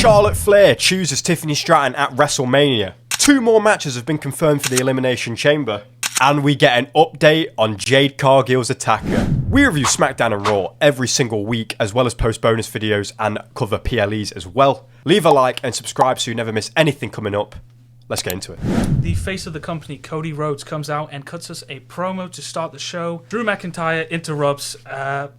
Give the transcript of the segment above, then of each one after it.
Charlotte Flair chooses Tiffany Straton at WrestleMania. 2 more matches have been confirmed for the Elimination Chamber. And we get an update on Jade Cargill's attacker. We review Smackdown and Raw every single week, as well as post bonus videos and cover PLEs as well. Leave a like and subscribe so you never miss anything coming up. Let's get into it. The face of the company, Cody Rhodes, comes out and cuts us a promo to start the show. Drew McIntyre interrupts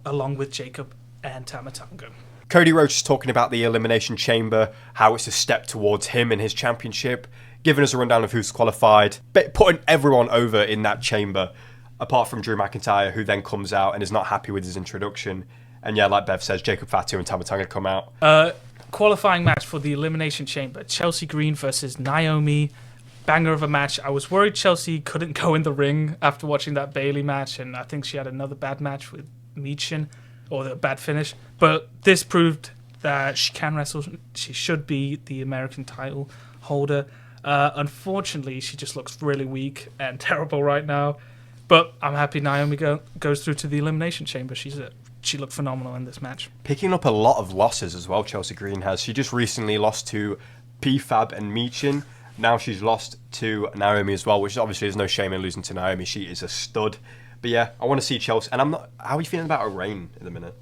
along with Jacob and Tama Tonga. Cody Rhodes is talking about the Elimination Chamber, how it's a step towards him and his championship, giving us a rundown of who's qualified, putting everyone over in that chamber, apart from Drew McIntyre, who then comes out and is not happy with his introduction. And yeah, like Bev says, Jacob Fatu and Tama Tonga come out. Qualifying match for the Elimination Chamber. Chelsea Green versus Naomi. Banger of a match. I was worried Chelsea couldn't go in the ring after watching that Bayley match, and I think she had another bad match with Michin, or the bad finish. But this proved that she can wrestle. She should be the American title holder. Unfortunately, she just looks really weak and terrible right now. But I'm happy Naomi goes through to the Elimination Chamber. She looked phenomenal in this match. Picking up a lot of losses as well, Chelsea Green has. She just recently lost to PFAB and Michin. Now she's lost to Naomi as well, which obviously there's no shame in losing to Naomi. She is a stud. But yeah, I want to see Chelsea. And how are you feeling about her reign in the minute?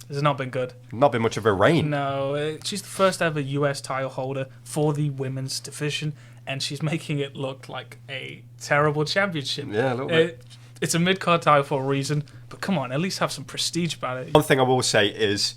It's not been good. Not been much of a reign. No, she's the first ever US title holder for the women's division, and she's making it look like a terrible championship. Yeah, a little bit. It's a mid-card title for a reason, but come on, at least have some prestige about it. One thing I will say is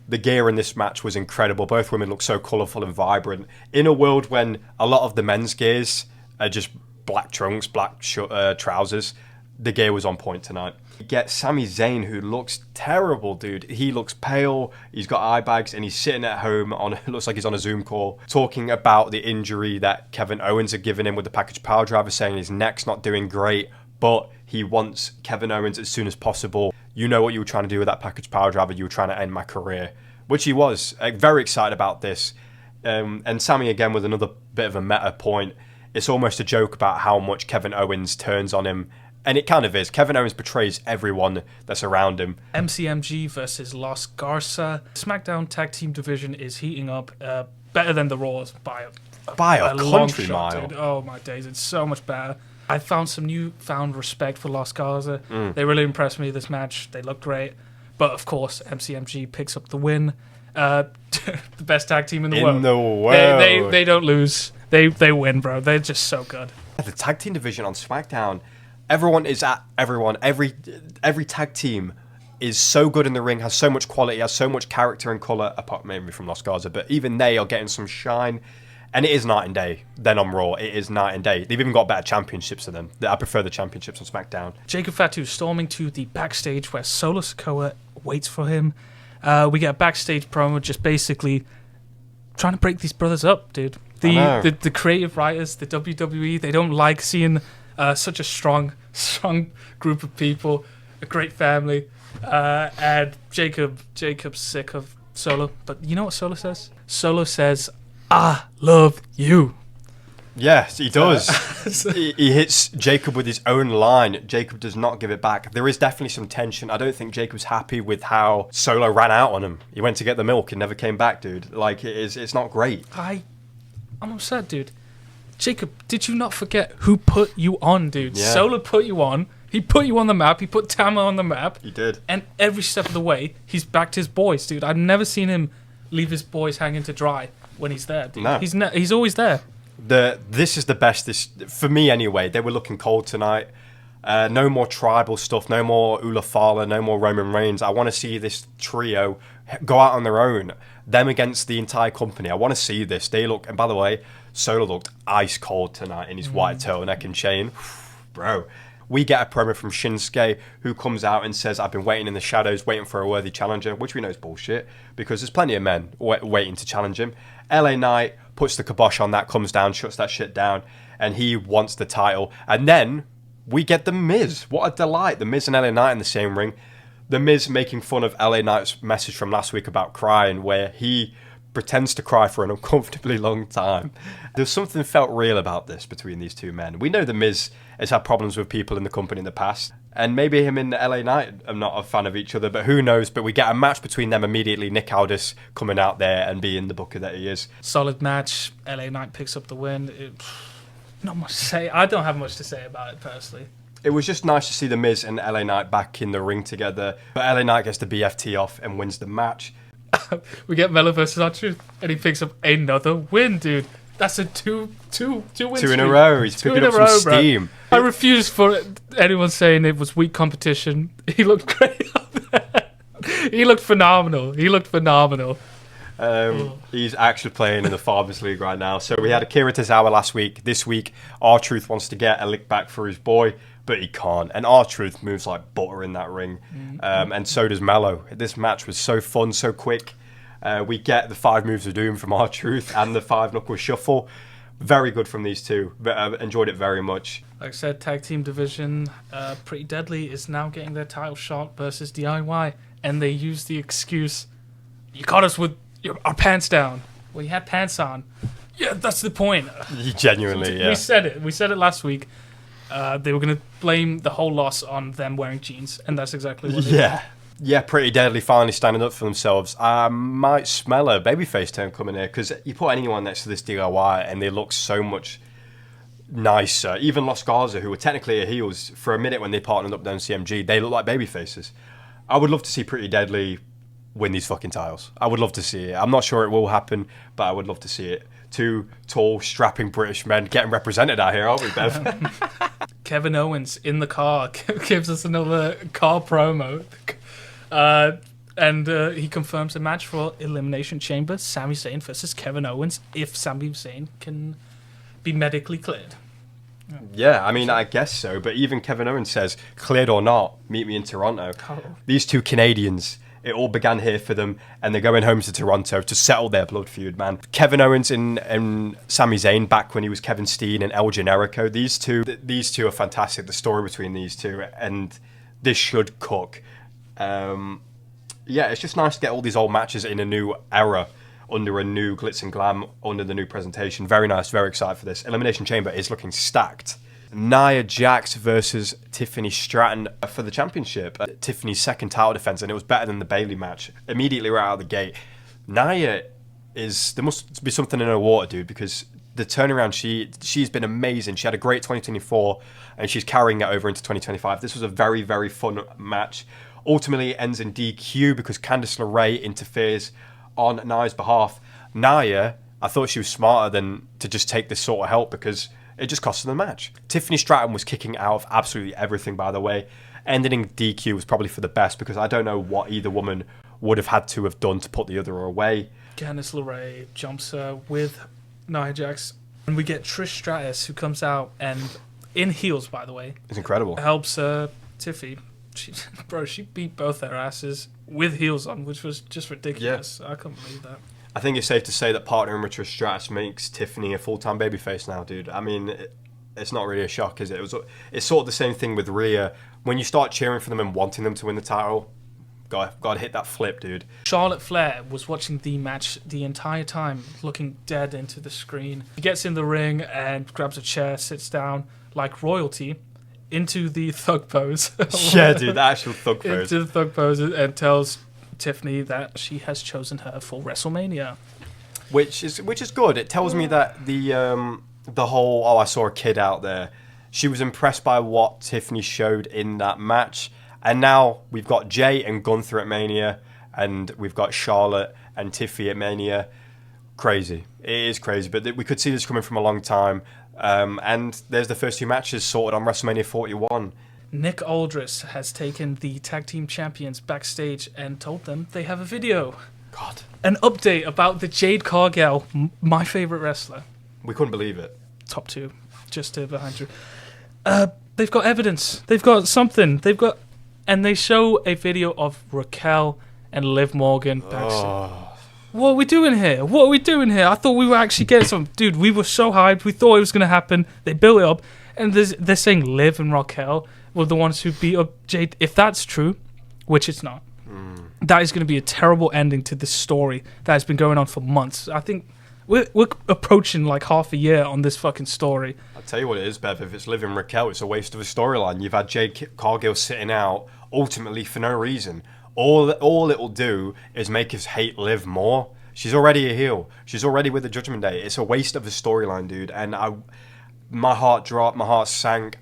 the gear in this match was incredible. Both women look so colourful and vibrant. In a world when a lot of the men's gears are just black trunks, black trousers, the gear was on point tonight. You get Sami Zayn, who looks terrible, dude. He looks pale, he's got eye bags, and he's sitting at home it looks like he's on a Zoom call, talking about the injury that Kevin Owens had given him with the package power driver, saying his neck's not doing great, but he wants Kevin Owens as soon as possible. You know what you were trying to do with that package power driver, you were trying to end my career, which he was. Very excited about this. And Sami, again, with another bit of a meta point, it's almost a joke about how much Kevin Owens turns on him. And it kind of is. Kevin Owens betrays everyone that's around him. MCMG versus Los Garza. Smackdown tag team division is heating up. Better than the Raws by a country shot, mile. dude. Oh my days, it's so much better. I found some newfound respect for Los Garza. They really impressed me this match. They look great. But of course, MCMG picks up the win. The best tag team in the world. They don't lose. They win, bro. They're just so good. The tag team division on SmackDown, everyone is at everyone. Every tag team is so good in the ring, has so much quality, has so much character and colour, apart maybe from Los Garza, but even they are getting some shine. And it is night and day. Then on Raw, it is night and day. They've even got better championships than them. I prefer the championships on SmackDown. Jacob Fatu storming to the backstage where Solo Sikoa waits for him. We get a backstage promo just basically trying to break these brothers up, dude. The creative writers, the WWE, they don't like seeing such a strong group of people, a great family. And Jacob's sick of Solo. But you know what Solo says? Solo says, I love you. Yes, he does. He hits Jacob with his own line. Jacob does not give it back. There is definitely some tension. I don't think Jacob's happy with how Solo ran out on him. He went to get the milk and never came back, dude. Like, it's not great. I'm upset, dude. Jacob, did you not forget who put you on, dude? Yeah. Solo put you on. He put you on the map. He put Tama on the map. He did. And every step of the way, he's backed his boys, dude. I've never seen him leave his boys hanging to dry when he's there, dude. No. He's always there. This is the best, for me anyway. They were looking cold tonight. No more tribal stuff, no more Ulafala, no more Roman Reigns. I want to see this trio go out on their own, them against the entire company. I want to see this. They look, and by the way, Solo looked ice cold tonight in his white turtleneck and chain. Bro. We get a promo from Shinsuke, who comes out and says, I've been waiting in the shadows, waiting for a worthy challenger, which we know is bullshit, because there's plenty of men waiting to challenge him. LA Knight puts the kibosh on that, comes down, shuts that shit down, and he wants the title. And then we get The Miz. What a delight. The Miz and LA Knight in the same ring. The Miz making fun of LA Knight's message from last week about crying, where he pretends to cry for an uncomfortably long time. There's something felt real about this between these two men. We know The Miz has had problems with people in the company in the past, and maybe him and LA Knight are not a fan of each other, but who knows. But we get a match between them immediately. Nick Aldis coming out there and being the booker that he is. Solid match. LA Knight picks up the win. Not much to say. I don't have much to say about it personally. It was just nice to see The Miz and LA Knight back in the ring together. But LA Knight gets the BFT off and wins the match. We get Melo versus R-Truth, and he picks up another win, dude. That's a two win streak. Two in a row. He's picking up some steam. Bro. I refuse for anyone saying it was weak competition. He looked great up there. He looked phenomenal. He's actually playing in the Farmers League right now. So we had Akira Tozawa last week. This week, R-Truth wants to get a lick back for his boy, but he can't. And R-Truth moves like butter in that ring. And so does Melo. This match was so fun, so quick. We get the 5 moves of doom from R-Truth and the 5-knuckle shuffle. Very good from these two. Enjoyed it very much. Like I said, tag team division, Pretty Deadly is now getting their title shot versus DIY. And they use the excuse, you caught us with our pants down. Well, you had pants on. Yeah, that's the point. Genuinely, yeah. We said it last week. They were going to blame the whole loss on them wearing jeans, and that's exactly what they did. Yeah, Pretty Deadly finally standing up for themselves. I might smell a babyface turn coming here, because you put anyone next to this DIY and they look so much nicer. Even Los Garza, who were technically heels, for a minute when they partnered up down CMG, they look like babyfaces. I would love to see Pretty Deadly win these fucking titles. I would love to see it. I'm not sure it will happen, but I would love to see it. 2 tall, strapping British men getting represented out here, aren't we, Bev? Kevin Owens in the car gives us another car promo. And he confirms a match for Elimination Chamber, Sami Zayn versus Kevin Owens, if Sami Zayn can be medically cleared. Yeah, I mean, I guess so. But even Kevin Owens says, cleared or not, meet me in Toronto. Oh. These 2 Canadians, it all began here for them, and they're going home to Toronto to settle their blood feud, man. Kevin Owens and Sami Zayn, back when he was Kevin Steen and El Generico, these two are fantastic. The story between these two, and this should cook. It's just nice to get all these old matches in a new era, under a new glitz and glam, under the new presentation. Very nice, very excited for this. Elimination Chamber is looking stacked. Nia Jax versus Tiffany Straton for the championship. Tiffany's second title defense, and it was better than the Bayley match. Immediately right out of the gate, Nia there must be something in her water, dude, because the turnaround, she's been amazing. She had a great 2024, and she's carrying it over into 2025. This was a very, very fun match. Ultimately, it ends in DQ because Candice LeRae interferes on Nia's behalf. Nia, I thought she was smarter than to just take this sort of help, because it just cost them the match. Tiffany Straton was kicking out of absolutely everything, by the way. Ending in DQ was probably for the best, because I don't know what either woman would have had to have done to put the other away. Candice LeRae jumps her with Nia Jax. And we get Trish Stratus, who comes out and, in heels, by the way. It's incredible. Helps Tiffy. She beat both their asses with heels on, which was just ridiculous. Yeah. I couldn't believe that. I think it's safe to say that partnering with Trish Stratus makes Tiffany a full-time babyface now, dude. I mean, it's not really a shock, is it? It's sort of the same thing with Rhea. When you start cheering for them and wanting them to win the title, gotta hit that flip, dude. Charlotte Flair was watching the match the entire time, looking dead into the screen. He gets in the ring and grabs a chair, sits down like royalty, into the thug pose. Yeah, dude, the actual thug pose. Into the thug pose, and tells Tiffany that she has chosen her for WrestleMania. Which is good. It tells me that the whole, I saw a kid out there, she was impressed by what Tiffany showed in that match. And now we've got Jay and Gunther at Mania, and we've got Charlotte and Tiffy at Mania. Crazy. It is crazy, but we could see this coming from a long time. And there's the first 2 matches sorted on WrestleMania 41. Nick Aldis has taken the tag team champions backstage and told them they have a video. God. An update about the Jade Cargill, my favorite wrestler. We couldn't believe it. Top 2, just behind you. They've got evidence. They've got something. And they show a video of Raquel and Liv Morgan backstage. Oh. What are we doing here? I thought we were actually getting some... Dude, we were so hyped. We thought it was going to happen. They built it up. And they're saying Liv and Raquel were the ones who beat up Jade. If that's true, which it's not. that is going to be a terrible ending to this story that has been going on for months. I think we're approaching like half a year on this fucking story. I'll tell you what it is, Bev. If it's Liv and Raquel, it's a waste of a storyline. You've had Jade Cargill sitting out ultimately for no reason. All it'll do is make us hate Liv more. She's already a heel. She's already with the Judgment Day. It's a waste of a storyline, dude. And my heart dropped. My heart sank.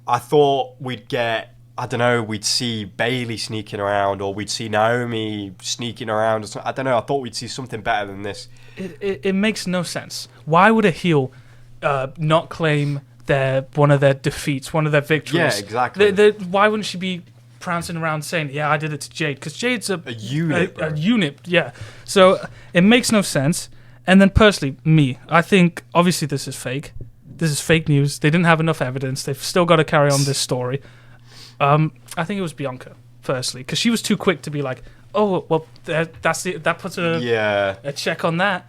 I thought we'd get... I don't know, we'd see Bayley sneaking around, or we'd see Naomi sneaking around. Or something. I don't know, I thought we'd see something better than this. It makes no sense. Why would a heel not claim one of their defeats, one of their victories? Yeah, exactly. Why wouldn't she be prancing around saying, yeah, I did it to Jade? Because Jade's a unit, a unit, yeah. So it makes no sense. And then personally, I think, obviously this is fake. This is fake news. They didn't have enough evidence. They've still got to carry on this story. I think it was Bianca, firstly, because she was too quick to be like, oh, well, that's it. That puts a check on that.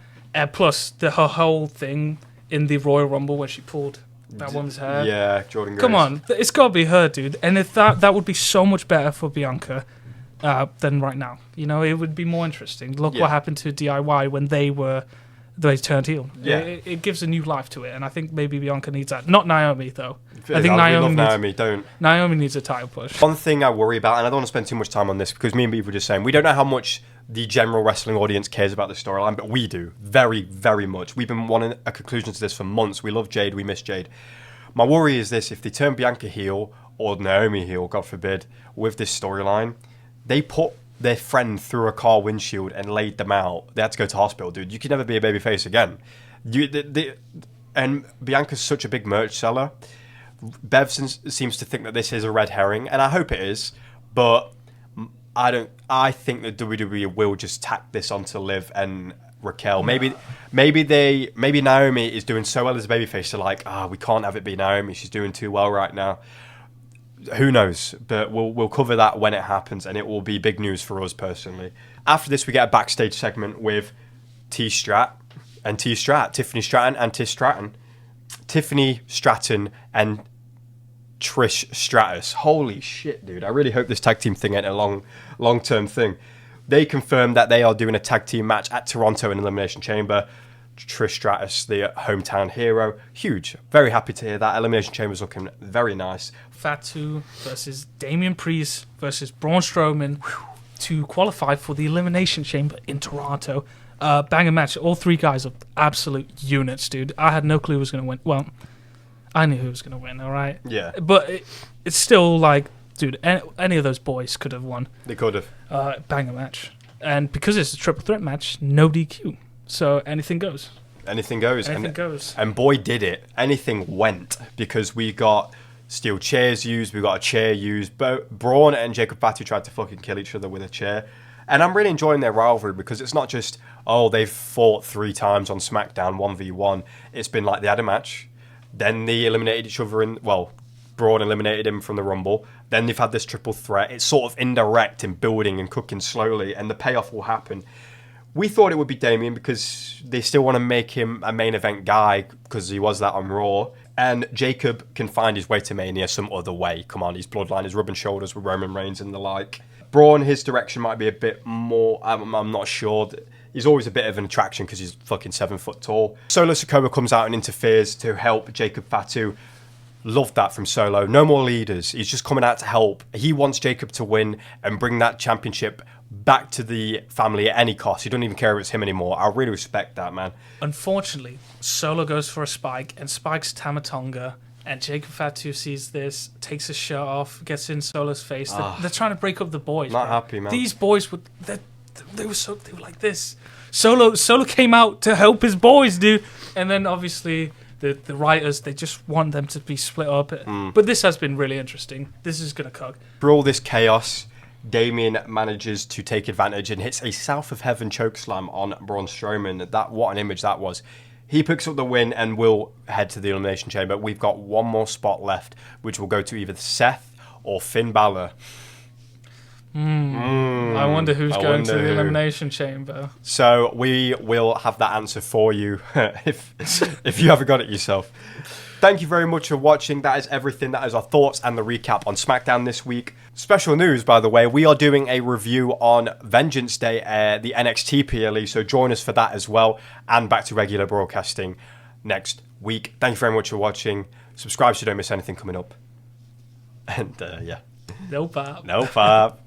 Plus, her whole thing in the Royal Rumble where she pulled that woman's hair. Yeah, Jordan Grace. Come on, it's got to be her, dude. And if that would be so much better for Bianca than right now. You know, it would be more interesting. Look what happened to DIY when they turned heel. Yeah. It gives a new life to it, and I think maybe Bianca needs that. Not Naomi, though. I think Naomi needs a title push. One thing I worry about, and I don't want to spend too much time on this, because me and Beav were just saying, we don't know how much the general wrestling audience cares about the storyline, but we do. Very, very much. We've been wanting a conclusion to this for months. We love Jade. We miss Jade. My worry is this. If they turn Bianca heel, or Naomi heel, God forbid, with this storyline, they put their friend through a car windshield and laid them out. They had to go to hospital, dude. You can never be a babyface again. And Bianca's such a big merch seller. Bev seems to think that this is a red herring, and I hope it is, but I think that WWE will just tack this onto Liv and Raquel. Maybe Naomi is doing so well as a babyface, they're like, we can't have it be Naomi. She's doing too well right now. Who knows? But we'll cover that when it happens, and it will be big news for us personally. After this, we get a backstage segment with Tiffany Straton and Tiffany Straton and Trish Stratus. Holy shit, dude. I really hope this tag team thing ain't a long-term thing. They confirmed that they are doing a tag team match at Toronto in Elimination Chamber. Trish Stratus, the hometown hero. Huge. Very happy to hear that. Elimination Chamber's looking very nice. Fatu versus Damien Priest versus Braun Strowman to qualify for the Elimination Chamber in Toronto. Banger match. All three guys are absolute units, dude. I had no clue who was going to win. Well, I knew who was going to win, all right? Yeah. But it's still like, dude, any of those boys could have won. They could have. Banger match. And because it's a triple threat match, no DQ. So anything goes. Anything goes. Anything goes. And boy, did it. Anything went, because we got steel chairs used, we got a chair used. Braun and Jacob Fatu tried to fucking kill each other with a chair. And I'm really enjoying their rivalry, because it's not just, they've fought 3 times on SmackDown 1v1. It's been like they had a match. Then they eliminated each other Braun eliminated him from the Rumble. Then they've had this triple threat. It's sort of indirect and building and cooking slowly, and the payoff will happen. We thought it would be Damien, because they still want to make him a main event guy, because he was that on Raw. And Jacob can find his way to Mania some other way. Come on, his bloodline is rubbing shoulders with Roman Reigns and the like. Braun, his direction might be a bit more, I'm not sure. He's always a bit of an attraction because he's fucking 7 foot tall. Solo Sikoa comes out and interferes to help Jacob Fatu. Loved that from Solo. No more leaders. He's just coming out to help. He wants Jacob to win and bring that championship back to the family at any cost. He doesn't even care if it's him anymore. I really respect that, man. Unfortunately, Solo goes for a spike and spikes Tamatonga. And Jacob Fatu sees this, takes his shirt off, gets in Solo's face. They're trying to break up the boys. Not happy, man. These boys they were like this. Solo came out to help his boys, dude. And then obviously the writers, they just want them to be split up. But this has been really interesting. This is gonna cook. For all this chaos, Damien manages to take advantage and hits a South of Heaven chokeslam on Braun Strowman. What an image that was. He picks up the win and will head to the Elimination Chamber. We've got one more spot left, which will go to either Seth or Finn Balor. I wonder who's going to the Elimination Chamber. So we will have that answer for you if you haven't got it yourself. Thank you very much for watching. That is everything. That is our thoughts and the recap on SmackDown this week. Special news, by the way, we are doing a review on Vengeance Day, the NXT PLE, so join us for that as well, and back to regular broadcasting next week. Thank you very much for watching. Subscribe so you don't miss anything coming up. And, yeah. No pop. No pop.